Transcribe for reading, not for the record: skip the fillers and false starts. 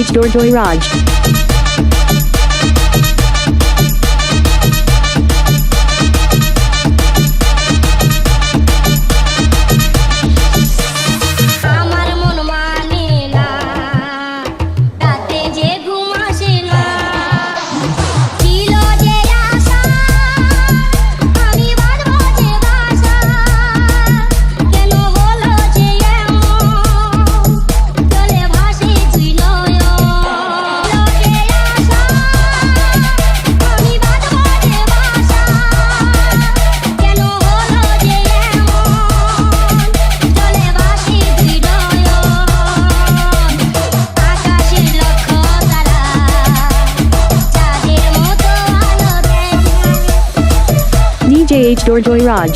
H. Dorjoy Raj. আমার মন মানে না রাতে যে ঘুম আসে না ছিল যে আশা আমি বাঁধবো যে বাসা কেন হলো যে এমন চলে ভাসে তুই নয়ন ছিল যে আশা আমি বাঁধবো যে বাসা কেন হলো যে এমন চলে ভাসে তুই নয়ন আকাশের লক্ষ তারা চাঁদের মতো আলো দেয় DJ H. Dorjoy Raj.